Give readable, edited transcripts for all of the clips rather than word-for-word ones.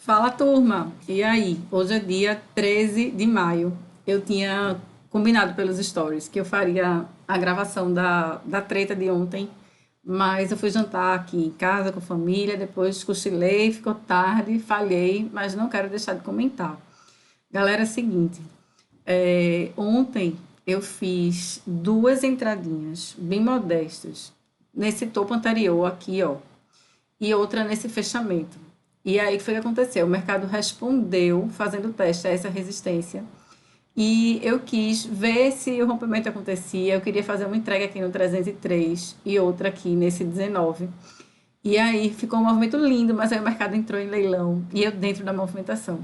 Fala, turma! E aí? Hoje é dia 13 de maio. Eu tinha combinado pelos stories que eu faria a gravação da treta de ontem, mas eu fui jantar aqui em casa com a família, depois cochilei, ficou tarde, falhei, mas não quero deixar de comentar. Galera, é o seguinte, ontem eu fiz duas entradinhas bem modestas nesse topo anterior aqui, ó, e outra nesse fechamento. E aí, o que foi que aconteceu? O mercado respondeu fazendo o teste a essa resistência. E eu quis ver se o rompimento acontecia. Eu queria fazer uma entrega aqui no 303 e outra aqui nesse 19. E aí ficou um movimento lindo, mas aí o mercado entrou em leilão e eu dentro da movimentação.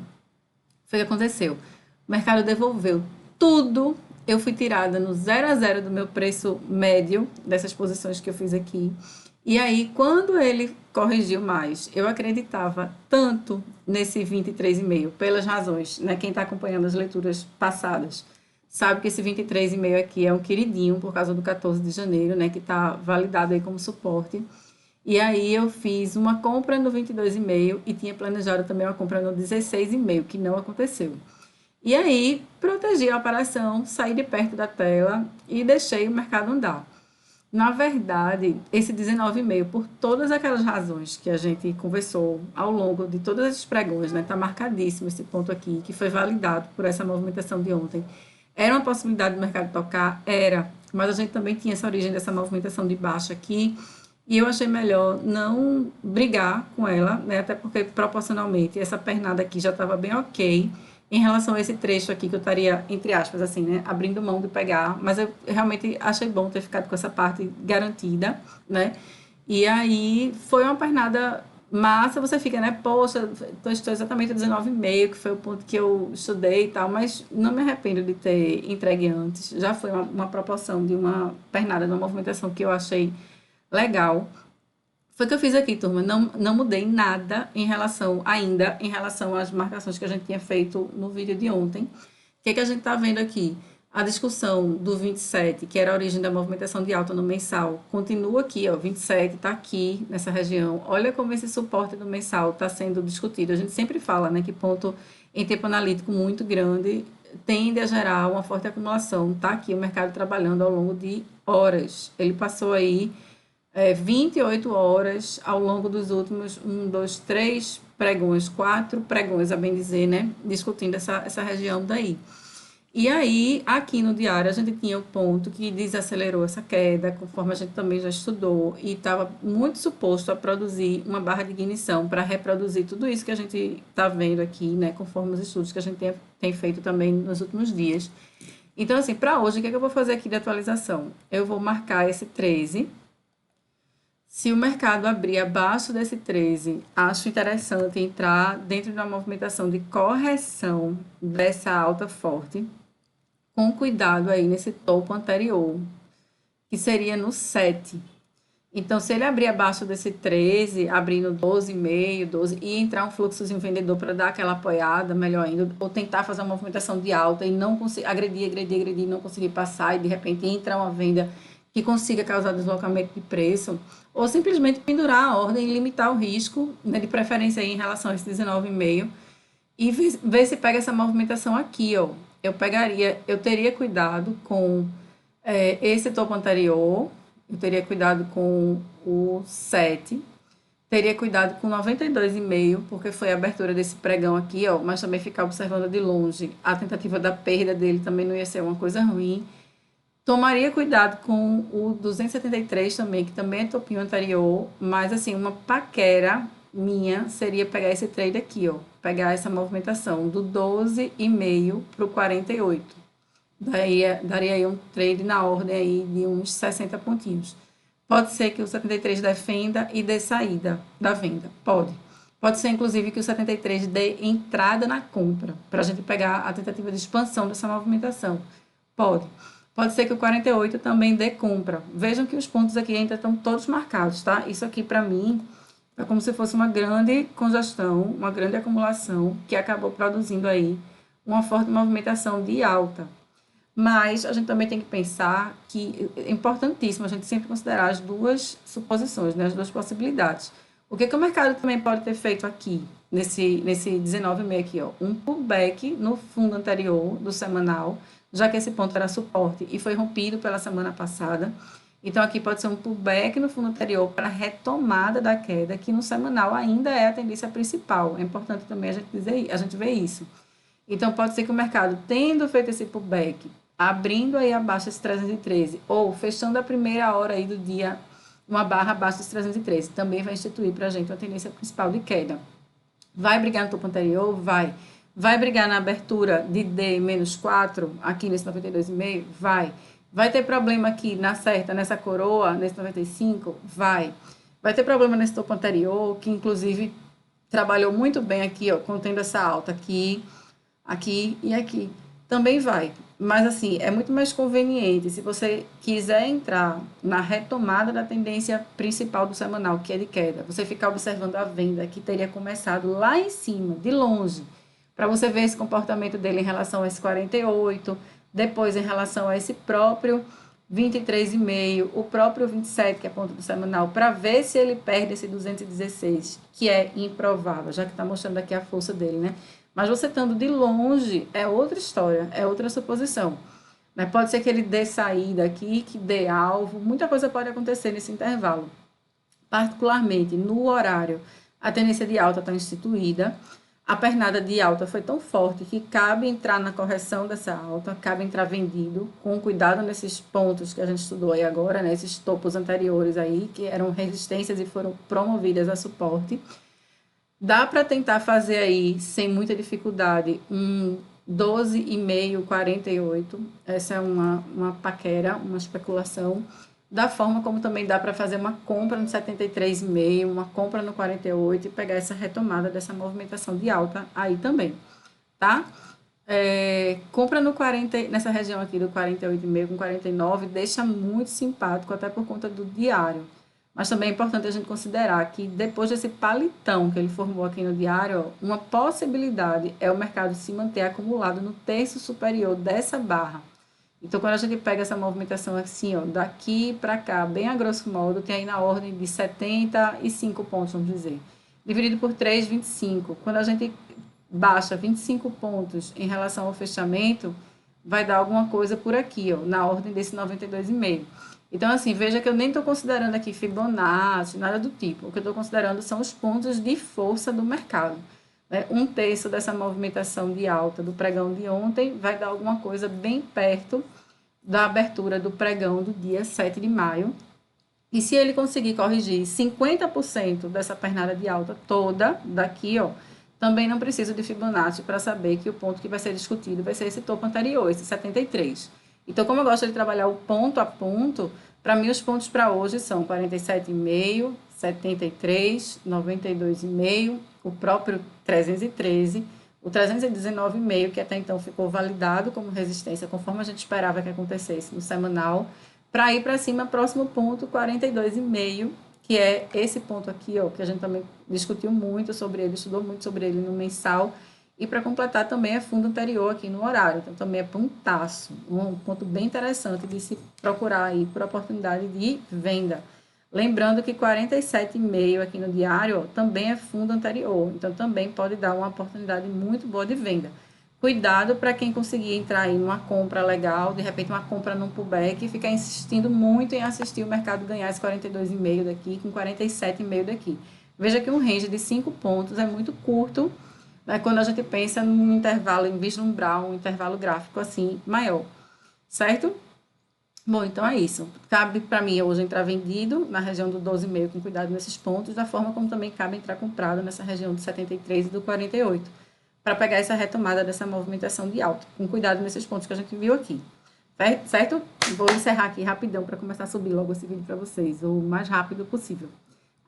Foi o que aconteceu. O mercado devolveu tudo. Eu fui tirada no 0 a 0 do meu preço médio dessas posições que eu fiz aqui. E aí, quando ele corrigiu mais, eu acreditava tanto nesse 23,5, pelas razões, né? Quem está acompanhando as leituras passadas sabe que esse 23,5 aqui é um queridinho por causa do 14 de janeiro, né? Que está validado aí como suporte. E aí eu fiz uma compra no 22,5 e tinha planejado também uma compra no 16,5, que não aconteceu. E aí protegi a operação, saí de perto da tela e deixei o mercado andar. Na verdade, esse 19,5, por todas aquelas razões que a gente conversou ao longo de todos esses pregões, né, está marcadíssimo esse ponto aqui, que foi validado por essa movimentação de ontem. Era uma possibilidade do mercado tocar? Era, mas a gente também tinha essa origem dessa movimentação de baixa aqui, e eu achei melhor não brigar com ela, né, até porque proporcionalmente essa pernada aqui já estava bem ok, em relação a esse trecho aqui que eu estaria, entre aspas, assim, né, abrindo mão de pegar, mas eu realmente achei bom ter ficado com essa parte garantida, né, e aí foi uma pernada massa, você fica, né, poxa, estou exatamente a 19,5, que foi o ponto que eu estudei e tal, mas não me arrependo de ter entregue antes, já foi uma proporção de uma pernada, de uma movimentação que eu achei legal. Foi o que eu fiz aqui, turma. Não mudei nada em relação às marcações que a gente tinha feito no vídeo de ontem. O que é que a gente está vendo aqui? A discussão do 27, que era a origem da movimentação de alta no mensal, continua aqui, ó, 27 está aqui nessa região. Olha como esse suporte do mensal está sendo discutido. A gente sempre fala, né, que ponto em tempo analítico muito grande tende a gerar uma forte acumulação. Está aqui o mercado trabalhando ao longo de horas. Ele passou aí 28 horas ao longo dos últimos 3 pregões, 4 pregões, a bem dizer, né? Discutindo essa região daí. E aí, aqui no diário, a gente tinha o ponto que desacelerou essa queda, conforme a gente também já estudou, e estava muito suposto a produzir uma barra de ignição para reproduzir tudo isso que a gente está vendo aqui, né? Conforme os estudos que a gente tem feito também nos últimos dias. Então, assim, para hoje, o que é que eu vou fazer aqui de atualização? Eu vou marcar esse 13. Se o mercado abrir abaixo desse 13, acho interessante entrar dentro de uma movimentação de correção dessa alta forte, com cuidado aí nesse topo anterior, que seria no 7. Então, se ele abrir abaixo desse 13, abrindo 12,5, 12, e entrar um fluxozinho vendedor para dar aquela apoiada, melhor ainda, ou tentar fazer uma movimentação de alta e não conseguir, agredir, não conseguir passar, e de repente entra uma venda que consiga causar deslocamento de preço, ou simplesmente pendurar a ordem e limitar o risco, né, de preferência aí em relação a esse 19,5, e ver se pega essa movimentação aqui, ó. Eu teria cuidado com esse topo anterior, eu teria cuidado com o 7, teria cuidado com 92,5, porque foi a abertura desse pregão aqui, ó, mas também ficar observando de longe. A tentativa da perda dele também não ia ser uma coisa ruim. Tomaria cuidado com o 273 também, que também é topinho anterior, mas assim, uma paquera minha seria pegar esse trade aqui, ó, pegar essa movimentação do 12,5 para o 48. Daria aí um trade na ordem aí de uns 60 pontinhos. Pode ser que o 73 defenda e dê saída da venda. Pode. Pode ser, inclusive, que o 73 dê entrada na compra, para a gente pegar a tentativa de expansão dessa movimentação. Pode. Pode ser que o 48 também dê compra. Vejam que os pontos aqui ainda estão todos marcados, tá? Isso aqui, para mim, é como se fosse uma grande congestão, uma grande acumulação, que acabou produzindo aí uma forte movimentação de alta. Mas a gente também tem que pensar que é importantíssimo a gente sempre considerar as duas suposições, né, as duas possibilidades. O que o mercado também pode ter feito aqui? nesse 19,5 aqui, ó, um pullback no fundo anterior do semanal, já que esse ponto era suporte e foi rompido pela semana passada. Então, aqui pode ser um pullback no fundo anterior para retomada da queda, que no semanal ainda é a tendência principal. É importante também a gente ver isso. Então, pode ser que o mercado, tendo feito esse pullback, abrindo aí abaixo desse 313, ou fechando a primeira hora aí do dia, uma barra abaixo desse 313, também vai instituir para a gente uma tendência principal de queda. Vai brigar no topo anterior? Vai. Vai brigar na abertura de D-4, aqui nesse 92,5? Vai. Vai ter problema aqui na certa, nessa coroa, nesse 95? Vai. Vai ter problema nesse topo anterior, que inclusive trabalhou muito bem aqui, ó, contendo essa alta aqui, aqui e aqui. Também vai. Mas, assim, é muito mais conveniente, se você quiser entrar na retomada da tendência principal do semanal, que é de queda, você ficar observando a venda que teria começado lá em cima, de longe, para você ver esse comportamento dele em relação a esse 48, depois em relação a esse próprio 23,5, o próprio 27, que é ponto do semanal, para ver se ele perde esse 216, que é improvável, já que está mostrando aqui a força dele, né? Mas você estando de longe é outra história, é outra suposição. Né? Pode ser que ele dê saída aqui, que dê alvo, muita coisa pode acontecer nesse intervalo. Particularmente no horário, a tendência de alta está instituída, a pernada de alta foi tão forte que cabe entrar na correção dessa alta, cabe entrar vendido, com cuidado nesses pontos que a gente estudou aí agora, né? Esses topos anteriores aí, que eram resistências e foram promovidas a suporte. Dá para tentar fazer aí, sem muita dificuldade, um 12,5, 48. Essa é uma paquera, uma especulação. Da forma como também dá para fazer uma compra no 73,5, uma compra no 48 e pegar essa retomada dessa movimentação de alta aí também, tá? Compra no 40, nessa região aqui do 48,5 com 49, deixa muito simpático, até por conta do diário. Mas também é importante a gente considerar que depois desse palitão que ele formou aqui no diário, ó, uma possibilidade é o mercado se manter acumulado no terço superior dessa barra. Então, quando a gente pega essa movimentação assim, ó, daqui para cá, bem a grosso modo, tem aí na ordem de 75 pontos, vamos dizer. Dividido por 3, 25. Quando a gente baixa 25 pontos em relação ao fechamento, vai dar alguma coisa por aqui, ó, na ordem desse 92,5. Então, assim, veja que eu nem estou considerando aqui Fibonacci, nada do tipo. O que eu estou considerando são os pontos de força do mercado. Né? Um terço dessa movimentação de alta do pregão de ontem vai dar alguma coisa bem perto da abertura do pregão do dia 7 de maio. E se ele conseguir corrigir 50% dessa pernada de alta toda daqui, ó, também não preciso de Fibonacci para saber que o ponto que vai ser discutido vai ser esse topo anterior, esse 73. Então, como eu gosto de trabalhar o ponto a ponto, para mim os pontos para hoje são 47,5, 73, 92,5, o próprio 313, o 319,5, que até então ficou validado como resistência, conforme a gente esperava que acontecesse no semanal, para ir para cima, próximo ponto, 42,5, que é esse ponto aqui, ó, que a gente também discutiu muito sobre ele, estudou muito sobre ele no mensal, e para completar também é fundo anterior aqui no horário, então também é pontaço, um ponto bem interessante de se procurar aí por oportunidade de venda. Lembrando que 47,5 aqui no diário, ó, também é fundo anterior, então também pode dar uma oportunidade muito boa de venda. Cuidado para quem conseguir entrar aí numa compra legal, de repente uma compra num pullback e ficar insistindo muito em assistir o mercado ganhar esse 42,5 daqui com 47,5 daqui. Veja que um range de 5 pontos é muito curto, né, quando a gente pensa num intervalo, em vislumbrar um intervalo gráfico assim maior, certo? Bom, então é isso. Cabe para mim hoje entrar vendido na região do 12,5 com cuidado nesses pontos, da forma como também cabe entrar comprado nessa região do 73 e do 48, para pegar essa retomada dessa movimentação de alta, com cuidado nesses pontos que a gente viu aqui. Certo? Vou encerrar aqui rapidão para começar a subir logo esse vídeo para vocês, o mais rápido possível.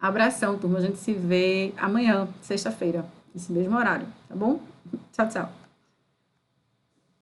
Abração, turma. A gente se vê amanhã, sexta-feira, nesse mesmo horário, tá bom? Tchau, tchau.